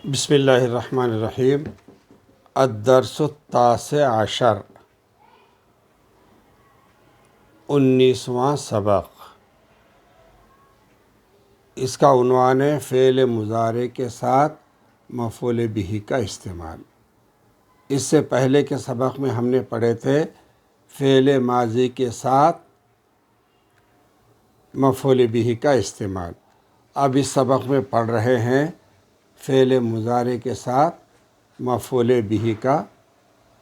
بسم اللہ الرحمن الرحیم۔ الدرس التاسع عشر، 19واں سبق۔ اس کا عنوان ہے فعل مضارع کے ساتھ مفعول بہ کا استعمال۔ اس سے پہلے کے سبق میں ہم نے پڑھے تھے فعل ماضی کے ساتھ مفعول بہ کا استعمال۔ اب اس سبق میں پڑھ رہے ہیں فعل مضارع کے ساتھ مفعول بہ کا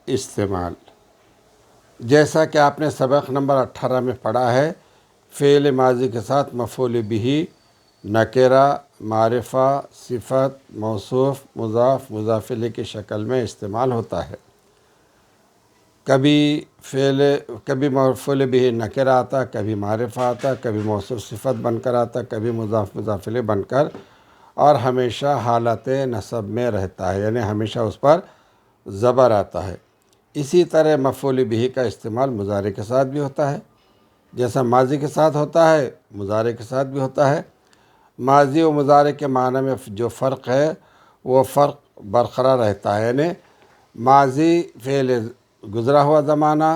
استعمال۔ جیسا کہ آپ نے سبق نمبر 18 میں پڑھا ہے، فعل ماضی کے ساتھ مفعول بہ نکرہ، معرفہ، صفت، موصوف، مضاف، مضاف الیہ کی شکل میں استعمال ہوتا ہے۔ کبھی مفعول بہ نکرہ آتا، کبھی معرفہ آتا، کبھی موصوف صفت بن کر آتا، کبھی مضاف مضاف الیہ بن کر، اور ہمیشہ حالت نصب میں رہتا ہے، یعنی ہمیشہ اس پر زبر آتا ہے۔ اسی طرح مفعول بہ کا استعمال مضارع کے ساتھ بھی ہوتا ہے، جیسا ماضی کے ساتھ ہوتا ہے مضارع کے ساتھ بھی ہوتا ہے۔ ماضی و مضارع کے معنی میں جو فرق ہے وہ فرق برقرار رہتا ہے، یعنی ماضی فعل گزرا ہوا زمانہ،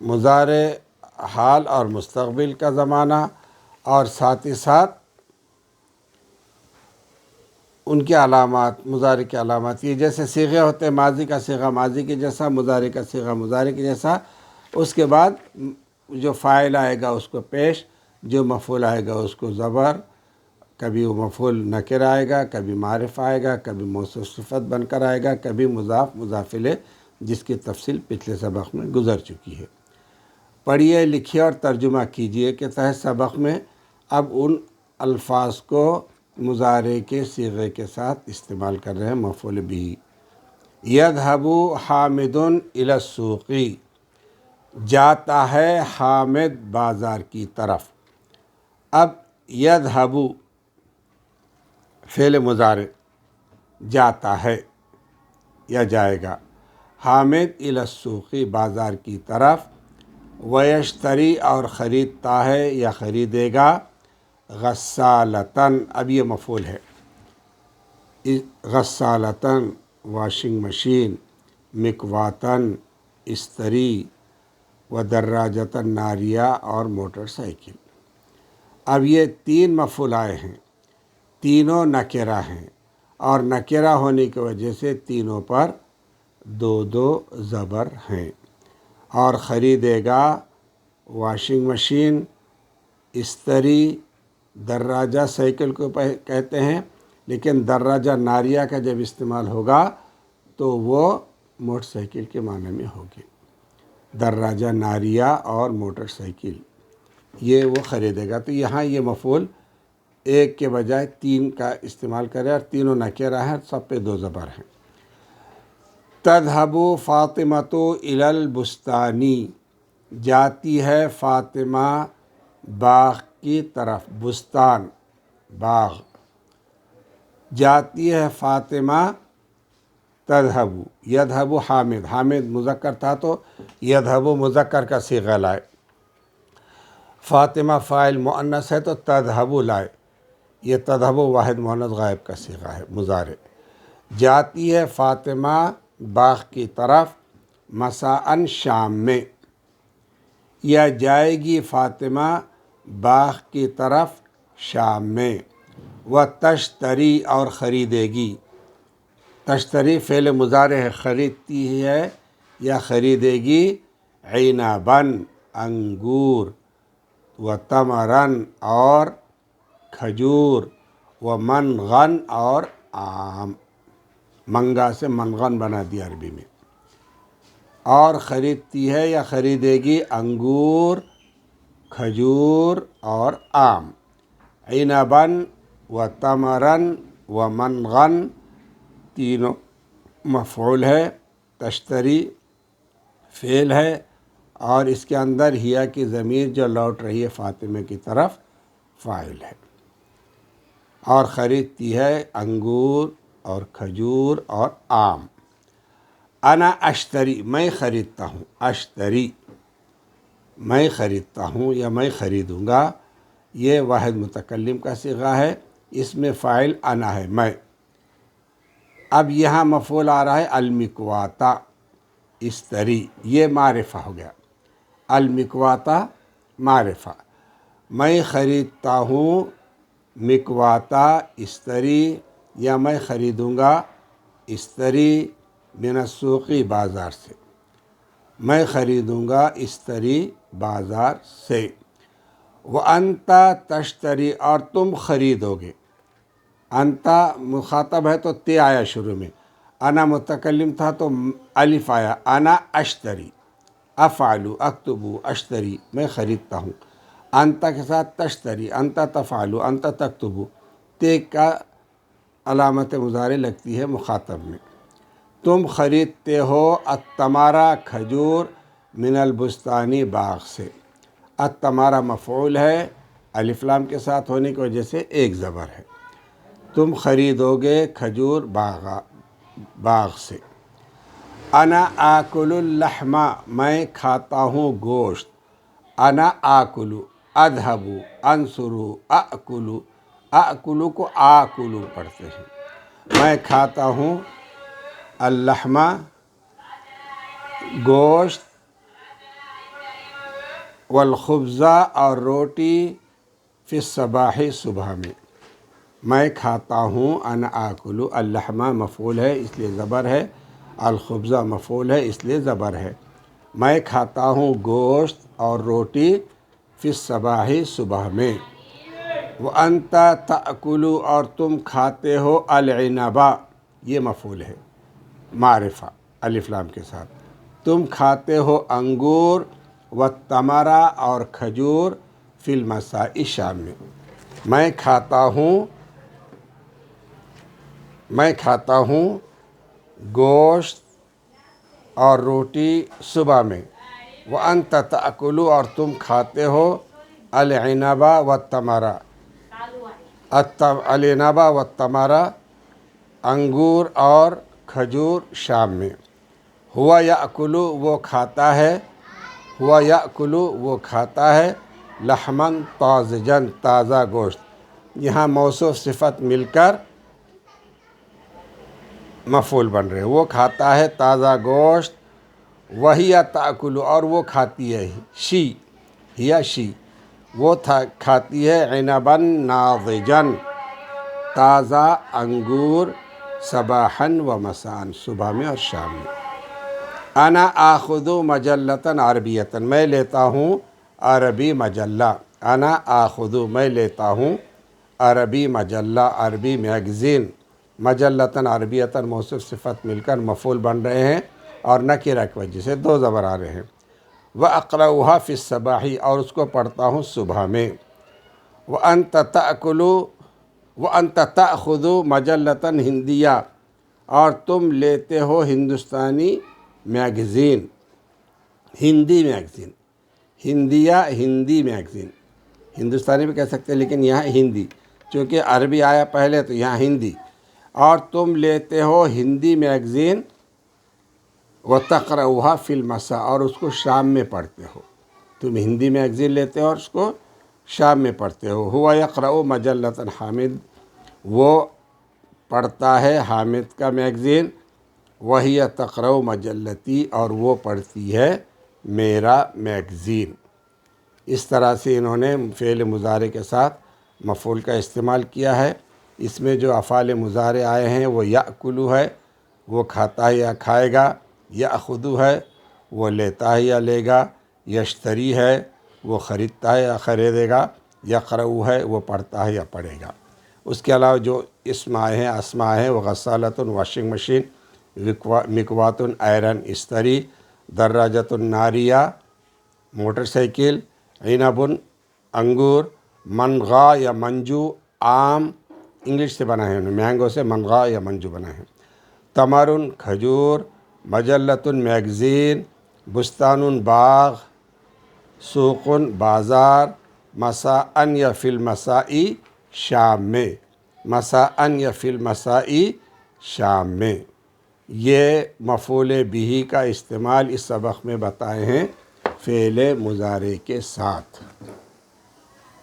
مضارع حال اور مستقبل کا زمانہ، اور ساتھ ہی ساتھ ان کی علامات، مضارع کی علامات، یہ جیسے صیغے ہوتے ہیں، ماضی کا صیغہ ماضی کے جیسا، مضارع کا صیغہ مضارع کے جیسا، اس کے بعد جو فاعل آئے گا اس کو پیش، جو مفعول آئے گا اس کو زبر، کبھی وہ مفعول نکرہ آئے گا، کبھی معرفہ آئے گا، کبھی موصوف صفت بن کر آئے گا، کبھی مضاف مضاف الیہ، جس کی تفصیل پچھلے سبق میں گزر چکی ہے۔ پڑھیے، لکھیے اور ترجمہ کیجیے کے تحت سبق میں اب ان الفاظ کو مضارع کے صیغے کے ساتھ استعمال کر رہے ہیں مفعول بہ۔ یذهب حامد الی السوق، جاتا ہے حامد بازار کی طرف۔ اب یذهب فعل مضارع جاتا ہے یا جائے گا، حامد الی السوق بازار کی طرف، ویشتری اور خریدتا ہے یا خریدے گا، غسالتاً، اب یہ مفعول ہے، غسالتاً واشنگ مشین، مکواتاً استری، و دراجتاً ناریہ اور موٹر سائیکل۔ اب یہ تین مفعول آئے ہیں، تینوں نکرہ ہیں، اور نکرہ ہونے کی وجہ سے تینوں پر دو دو زبر ہیں۔ اور خریدے گا واشنگ مشین، استری، دراجہ سائیکل کو کہتے ہیں، لیکن دراجہ ناریہ کا جب استعمال ہوگا تو وہ موٹر سائیکل کے معنی میں ہوگی۔ دراجہ ناریہ اور موٹر سائیکل، یہ وہ خریدے گا۔ تو یہاں یہ مفعول ایک کے بجائے تین کا استعمال کرے، اور تینوں نکرہ ہیں، سب پہ دو زبر ہیں۔ تذهب فاطمۃ الی البستان، جاتی ہے فاطمہ باغ کی طرف، بستان باغ، جاتی ہے فاطمہ، تذهب، یذهب حامد، حامد مذکر تھا تو یذهب مذکر کا صیغہ لائے، فاطمہ فاعل مؤنث ہے تو تذهب لائے، یہ تذهب واحد مؤنث غائب کا صیغہ ہے مضارع۔ جاتی ہے فاطمہ باغ کی طرف، مساءً شام میں، یا جائے گی فاطمہ باغ کی طرف شام میں، و تشتری اور خریدے گی، تشتری فعل مضارع ہے، خریدتی ہے یا خریدے گی، عنباً انگور، و تمراً اور کھجور، و منغن اور آم، منگا سے منغن بنا دیا عربی میں، اور خریدتی ہے یا خریدے گی انگور، کھجور اور آم۔ عنباً و تمراً و منغن تینوں مفعول ہے، تشتری فعل ہے، اور اس کے اندر ہیا کی ضمیر جو لوٹ رہی ہے فاطمہ کی طرف، فاعل ہے، اور خریدتی ہے انگور اور کھجور اور آم۔ انا اشتری، میں خریدتا ہوں، اشتری میں خریدتا ہوں یا میں خریدوں گا، یہ واحد متکلم کا صیغہ ہے، اس میں فاعل انا ہے، میں۔ اب یہاں مفعول آ رہا ہے المکواتا، استری، یہ معرفہ ہو گیا، المکواتا معرفہ۔ میں خریدتا ہوں مکواتا استری، یا میں خریدوں گا استری من السوقی بازار سے، میں خریدوں گا استری بازار سے۔ وَأَنْتَ تشتری، اور تم خریدو گے۔ انتا مخاطب ہے تو تے آیا شروع میں، انا متکلم تھا تو الف آیا، انا اشتری، افعلو اکتبو اشتری، میں خریدتا ہوں۔ انتا کے ساتھ تشتری، انتا تفعلو، انتا تکتبو، تے کا علامت مضارع لگتی ہے مخاطب میں۔ تم خریدتے ہو التمارا کھجور من البستانی باغ سے۔ التمارا مفعول ہے، الف لام کے ساتھ ہونے کی وجہ سے ایک زبر ہے۔ تم خریدو گے کھجور باغ سے۔ انا آکل اللحم، میں کھاتا ہوں گوشت۔ انا آکلو، اذهبو، انصرو، آکلو، آکلو کو آکلو پڑھتے ہیں۔ میں کھاتا ہوں اللحم گوشت، والخبز اور روٹی، فی الصباح صبح میں۔ میں کھاتا ہوں، انا آکلو، اللحم مفعول ہے اس لیے زبر ہے، الخبز مفعول ہے اس لیے زبر ہے۔ میں کھاتا ہوں گوشت اور روٹی، فی الصباح صبح میں۔ وَأَنْتَ تَأْكُلُ، اور تم کھاتے ہو العنب، یہ مفعول ہے معرفہ الف لام کے ساتھ، تم کھاتے ہو انگور، والتمرہ اور کھجور، فی المساء شام میں۔ میں کھاتا ہوں گوشت اور روٹی صبح میں۔ وَأَنْتَ تَأْكُلُ، اور تم کھاتے ہو العنب والتمرہ، العنب والتمرہ انگور اور کھجور شام میں۔ ہوا یأکل، وہ کھاتا ہے، ہوا یأکل وہ کھاتا ہے، لحمن طازجن تازہ گوشت۔ یہاں موصوف صفت مل کر مفعول بن رہے، وہ کھاتا ہے تازہ گوشت۔ وہی تأکل، اور وہ کھاتی ہے، شی، ہیا شی، وہ کھاتی ہے، عنبا ناضجن تازہ انگور، صباحاً و مساء صبح میں اور شام میں۔ انا آخذ مجلۃ عربیۃ، میں لیتا ہوں عربی مجلہ۔ انا آخذ، میں لیتا ہوں عربی مجلہ، عربی میگزین۔ مجلۃ عربیۃ موصوف صفت مل کر مفعول بن رہے ہیں، اور نکرہ کی وجہ سے دو زبر آ رہے ہیں۔ وَأَقْرَؤُهَا فِي الصَّبَاحِ، اور اس کو پڑھتا ہوں صبح میں۔ وَأَنْتَ تَأْخُذُ مَجَلَّةً ہندیہ، اور تم لیتے ہو ہندوستانی میگزین، ہندی میگزین، ہندیہ ہندی میگزین، ہندوستانی بھی کہہ سکتے ہیں لیکن یہاں ہندی، چونکہ عربی آیا پہلے تو یہاں ہندی۔ اور تم لیتے ہو ہندی میگزین، وَتَقْرَؤُهَا فِي الْمَسَاء، اور اس کو شام میں پڑھتے ہو۔ تم ہندی میگزین لیتے ہو اور اس کو شام میں پڑھتے ہو۔ ہوا یقرأ مجلۃ حامد، وہ پڑھتا ہے حامد کا میگزین۔ وہی تقرأ مجلتی، اور وہ پڑھتی ہے میرا میگزین۔ اس طرح سے انہوں نے فعل مضارع کے ساتھ مفعول کا استعمال کیا ہے۔ اس میں جو افعال مضارع آئے ہیں وہ یأکل ہے، وہ کھاتا ہے یا کھائے گا، یأخذ ہے، وہ لیتا ہے یا لے گا، یشتری ہے، وہ خریدتا ہے یا خریدے گا، یقرأ ہے، وہ پڑھتا ہے یا پڑھے گا۔ اس کے علاوہ جو اسم آئے ہیں، اسماء ہیں، وہ غسالۃ واشنگ مشین، مکوات آئرن استری، دراجۃ ناریہ موٹر سائیکل، عنب انگور، منغا یا منجو آم، انگلش سے بنا ہے، مینگو سے منغا یا منجو بنا ہے، تمر کھجور، مجلۃ میگزین، بستان باغ، سوق بازار، مساء یا فی المساء شام میں، مساء یا فی المساء شام میں۔ یہ مفعول بہ کا استعمال اس سبق میں بتائے ہیں فعل مضارع کے ساتھ۔